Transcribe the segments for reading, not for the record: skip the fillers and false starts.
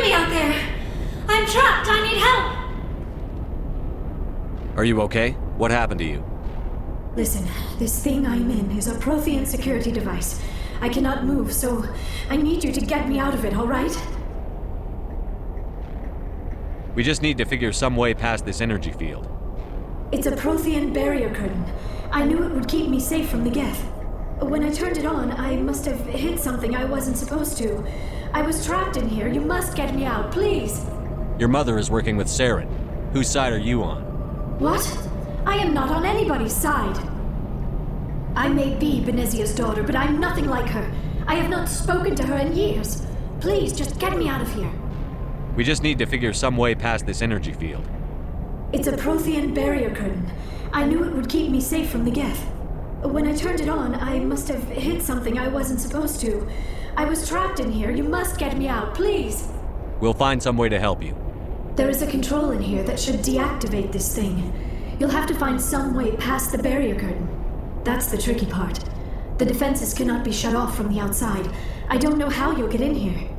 me out there! I'm trapped! I need help! Are you okay? What happened to you? Listen, this thing I'm in is a Prothean security device. I cannot move, so I need you to get me out of it, alright? We just need to figure some way past this energy field. It's a Prothean barrier curtain. I knew it would keep me safe from the Geth. When I turned it on, I must have hit something I wasn't supposed to. I was trapped in here. You must get me out, please! Your mother is working with Saren. Whose side are you on? What? I am not on anybody's side. I may be Benezia's daughter, but I'm nothing like her. I have not spoken to her in years. Please, just get me out of here. We just need to figure some way past this energy field. It's a Prothean barrier curtain. I knew it would keep me safe from the Geth. When I turned it on, I must have hit something I wasn't supposed to. I was trapped in here. You must get me out, please. We'll find some way to help you. There is a control in here that should deactivate this thing. You'll have to find some way past the barrier curtain. That's the tricky part. The defenses cannot be shut off from the outside. I don't know how you'll get in here.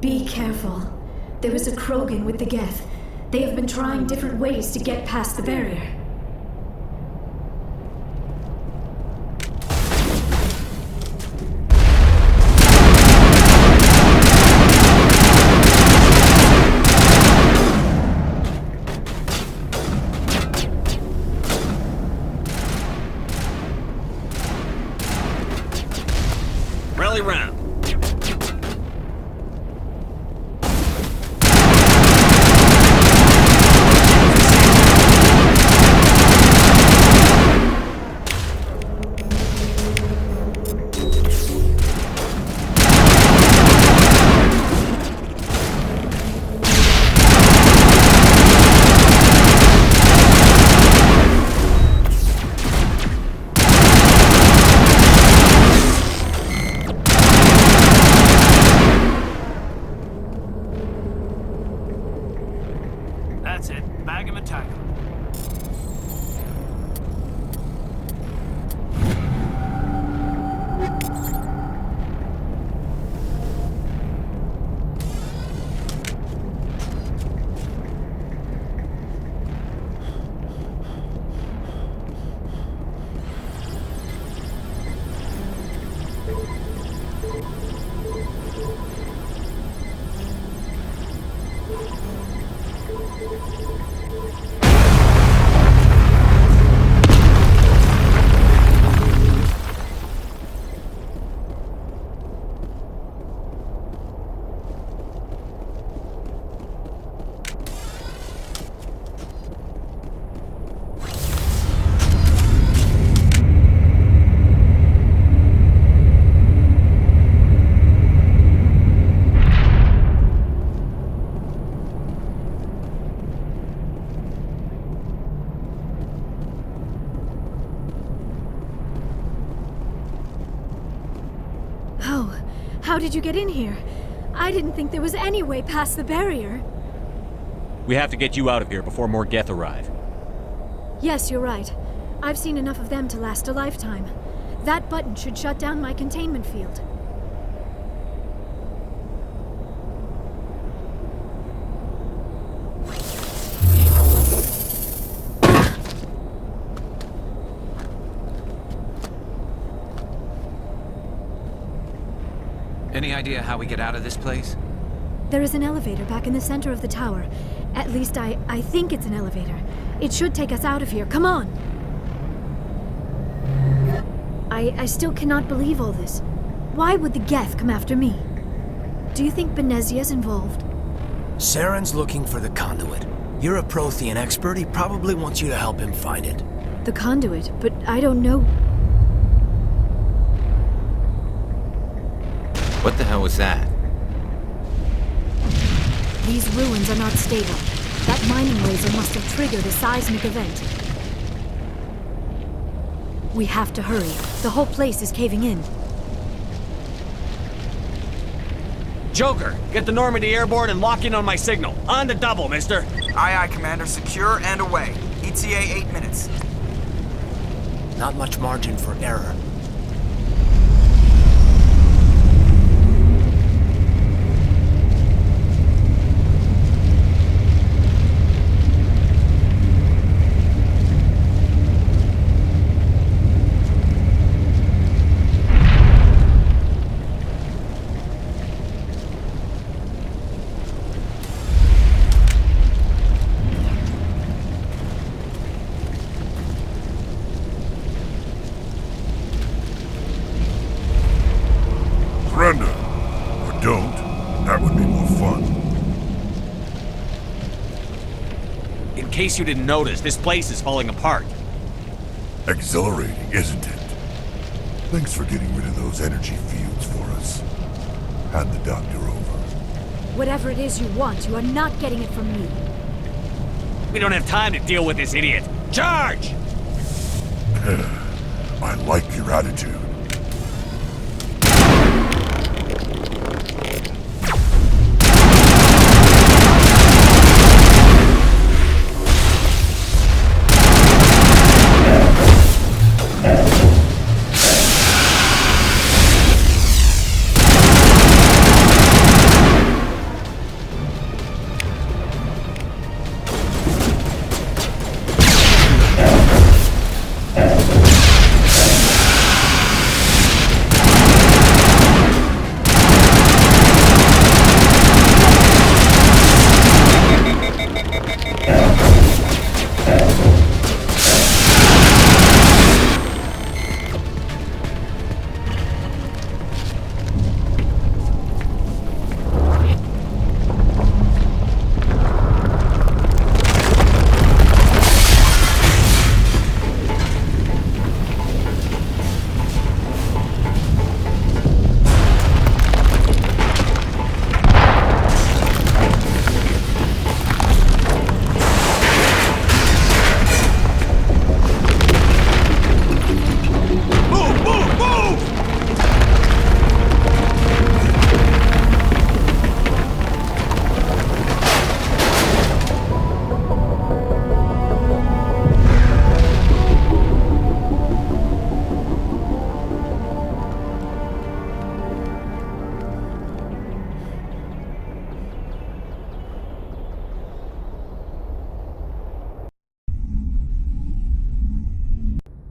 Be careful. There is a Krogan with the Geth. They have been trying different ways to get past the barrier. Rally round. That's it. Bag him and tag him. How did you get in here? I didn't think there was any way past the barrier. We have to get you out of here before more Geth arrive. Yes, you're right. I've seen enough of them to last a lifetime. That button should shut down my containment field. Any idea how we get out of this place? There is an elevator back in the center of the tower. At least I think it's an elevator. It should take us out of here. Come on! I still cannot believe all this. Why would the Geth come after me? Do you think Benezia's involved? Saren's looking for the conduit. You're a Prothean expert. He probably wants you to help him find it. The conduit, but I don't know. What the hell was that? These ruins are not stable. That mining laser must have triggered a seismic event. We have to hurry. The whole place is caving in. Joker, get the Normandy airborne and lock in on my signal. On the double, mister. Aye, aye, Commander. Secure and away. ETA 8 minutes. Not much margin for error. don't? That would be more fun. In case you didn't notice, this place is falling apart. Exhilarating, isn't it? Thanks for getting rid of those energy fields for us. Hand the doctor over. Whatever it is you want, you are not getting it from me. We don't have time to deal with this idiot. Charge! I like your attitude.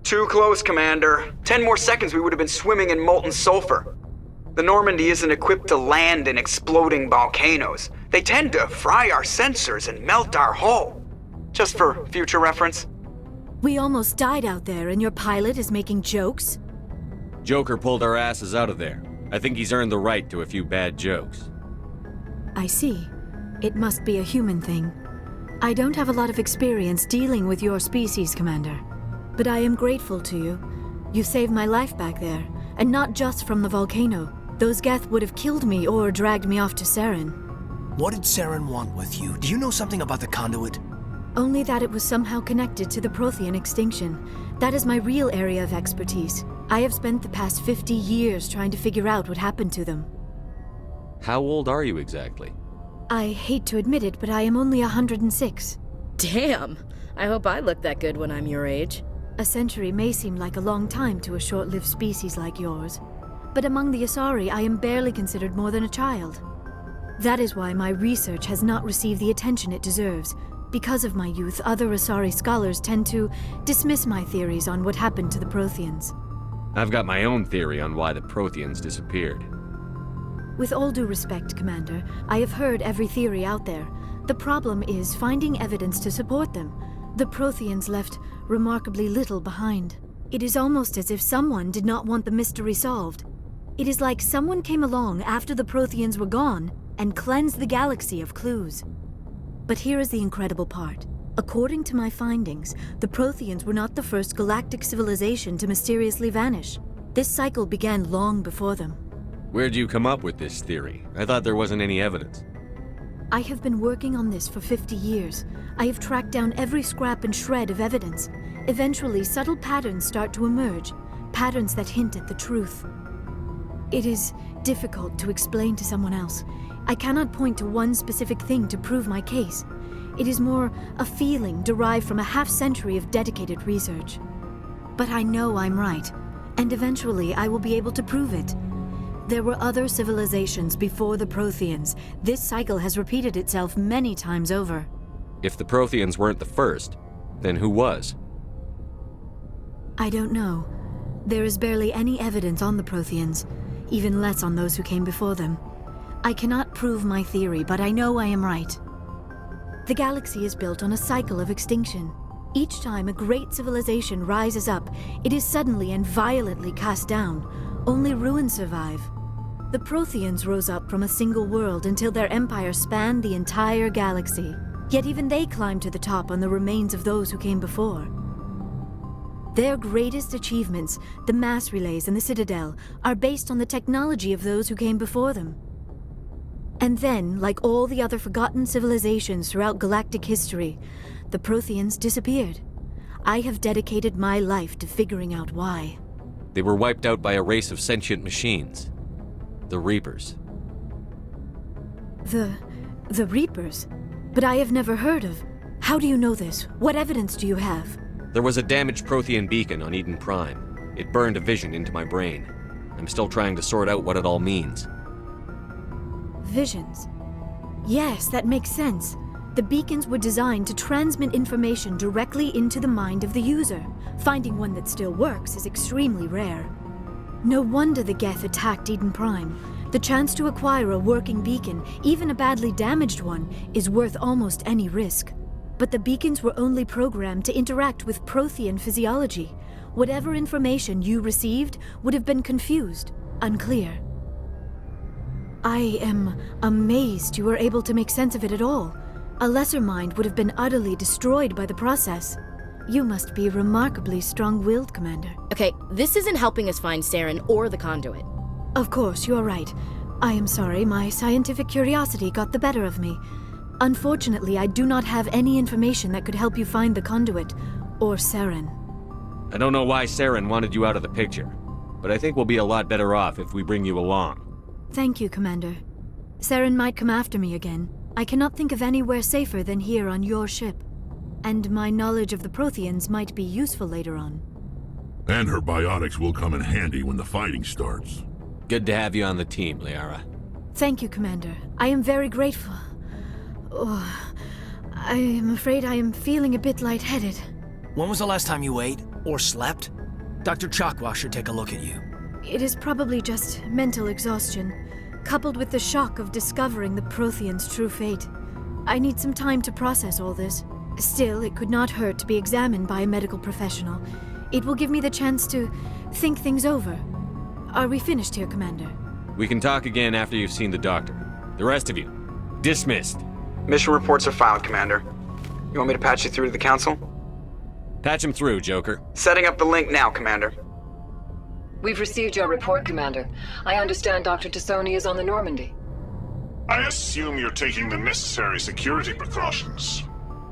Too close, Commander. 10 more seconds we would have been swimming in molten sulfur. The Normandy isn't equipped to land in exploding volcanoes. They tend to fry our sensors and melt our hull. Just for future reference. We almost died out there, and your pilot is making jokes? Joker pulled our asses out of there. I think he's earned the right to a few bad jokes. I see. It must be a human thing. I don't have a lot of experience dealing with your species, Commander. But I am grateful to you. You saved my life back there, and not just from the volcano. Those Geth would have killed me or dragged me off to Saren. What did Saren want with you? Do you know something about the conduit? Only that it was somehow connected to the Prothean extinction. That is my real area of expertise. I have spent the past 50 years trying to figure out what happened to them. How old are you exactly? I hate to admit it, but I am only 106. Damn! I hope I look that good when I'm your age. A century may seem like a long time to a short-lived species like yours, but among the Asari, I am barely considered more than a child. That is why my research has not received the attention it deserves. Because of my youth, other Asari scholars tend to dismiss my theories on what happened to the Protheans. I've got my own theory on why the Protheans disappeared. With all due respect, Commander, I have heard every theory out there. The problem is finding evidence to support them. The Protheans left remarkably little behind. It is almost as if someone did not want the mystery solved. It is like someone came along after the Protheans were gone and cleansed the galaxy of clues. But here is the incredible part. According to my findings, the Protheans were not the first galactic civilization to mysteriously vanish. This cycle began long before them. Where'd you come up with this theory? I thought there wasn't any evidence. I have been working on this for 50 years. I have tracked down every scrap and shred of evidence. Eventually, subtle patterns start to emerge, patterns that hint at the truth. It is difficult to explain to someone else. I cannot point to one specific thing to prove my case. It is more a feeling derived from a half-century of dedicated research. But I know I'm right, and eventually I will be able to prove it. There were other civilizations before the Protheans. This cycle has repeated itself many times over. If the Protheans weren't the first, then who was? I don't know. There is barely any evidence on the Protheans, even less on those who came before them. I cannot prove my theory, but I know I am right. The galaxy is built on a cycle of extinction. Each time a great civilization rises up, it is suddenly and violently cast down. Only ruins survive. The Protheans rose up from a single world until their empire spanned the entire galaxy. Yet even they climbed to the top on the remains of those who came before. Their greatest achievements, the mass relays and the Citadel, are based on the technology of those who came before them. And then, like all the other forgotten civilizations throughout galactic history, the Protheans disappeared. I have dedicated my life to figuring out why. They were wiped out by a race of sentient machines. The Reapers. The Reapers? But I have never heard of. How do you know this? What evidence do you have? There was a damaged Prothean beacon on Eden Prime. It burned a vision into my brain. I'm still trying to sort out what it all means. Visions. Yes, that makes sense. The beacons were designed to transmit information directly into the mind of the user. Finding one that still works is extremely rare. No wonder the Geth attacked Eden Prime. The chance to acquire a working beacon, even a badly damaged one, is worth almost any risk. But the beacons were only programmed to interact with Prothean physiology. Whatever information you received would have been confused, unclear. I am amazed you were able to make sense of it at all. A lesser mind would have been utterly destroyed by the process. You must be remarkably strong-willed, Commander. Okay, this isn't helping us find Saren or the conduit. Of course, you're right. I am sorry, my scientific curiosity got the better of me. Unfortunately, I do not have any information that could help you find the conduit, or Saren. I don't know why Saren wanted you out of the picture, but I think we'll be a lot better off if we bring you along. Thank you, Commander. Saren might come after me again. I cannot think of anywhere safer than here on your ship. And my knowledge of the Protheans might be useful later on. And her biotics will come in handy when the fighting starts. Good to have you on the team, Liara. Thank you, Commander. I am very grateful. Oh, I am afraid I am feeling a bit lightheaded. When was the last time you ate or slept? Dr. Chakwa should take a look at you. It is probably just mental exhaustion, coupled with the shock of discovering the Protheans' true fate. I need some time to process all this. Still, it could not hurt to be examined by a medical professional. It will give me the chance to think things over. Are we finished here, Commander? We can talk again after you've seen the doctor. The rest of you, dismissed. Mission reports are filed, Commander. You want me to patch you through to the Council? Patch him through, Joker. Setting up the link now, Commander. We've received your report, Commander. I understand Dr. Tassoni is on the Normandy. I assume you're taking the necessary security precautions.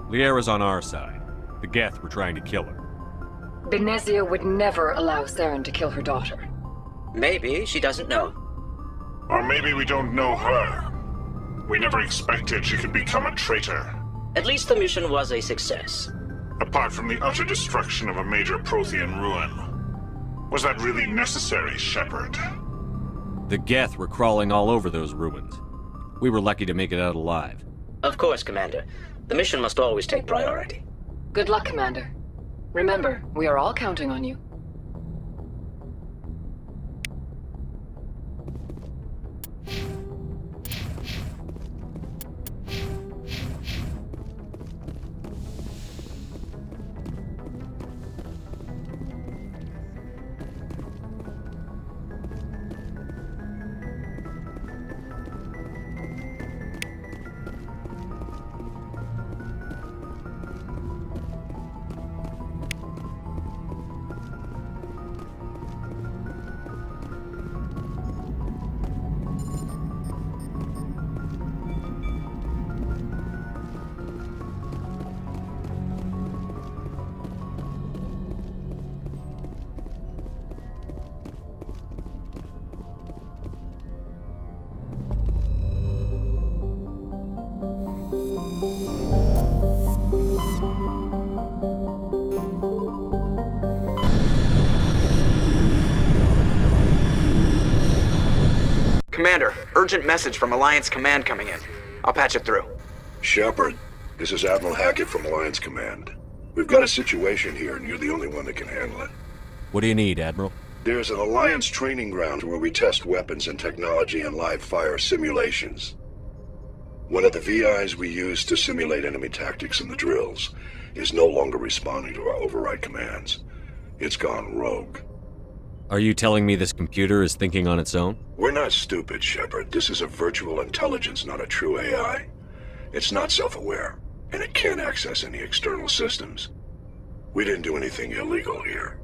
Liara's on our side. The Geth were trying to kill her. Benezia would never allow Saren to kill her daughter. Maybe she doesn't know. Or maybe we don't know her. We never expected she could become a traitor. At least the mission was a success. Apart from the utter destruction of a major Prothean ruin. Was that really necessary, Shepard? The Geth were crawling all over those ruins. We were lucky to make it out alive. Of course, Commander. The mission must always take priority. Good luck, Commander. Remember, we are all counting on you. Commander, urgent message from Alliance Command coming in. I'll patch it through. Shepard, this is Admiral Hackett from Alliance Command. We've got a situation here, and you're the only one that can handle it. What do you need, Admiral? There's an Alliance training ground where we test weapons and technology in live fire simulations. One of the VIs we use to simulate enemy tactics in the drills is no longer responding to our override commands. It's gone rogue. Are you telling me this computer is thinking on its own? We're not stupid, Shepard. This is a virtual intelligence, not a true AI. It's not self-aware, and it can't access any external systems. We didn't do anything illegal here.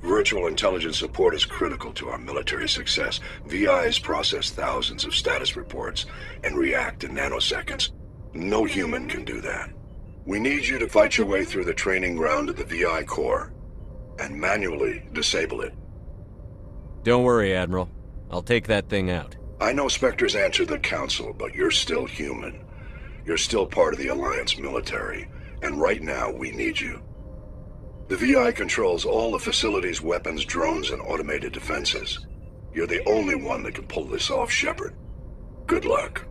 Virtual intelligence support is critical to our military success. VIs process thousands of status reports and react in nanoseconds. No human can do that. We need you to fight your way through the training ground of the VI core and manually disable it. Don't worry, Admiral. I'll take that thing out. I know Spectres answered the Council, but you're still human. You're still part of the Alliance military, and right now we need you. The VI controls all the facility's weapons, drones, and automated defenses. You're the only one that can pull this off, Shepard. Good luck.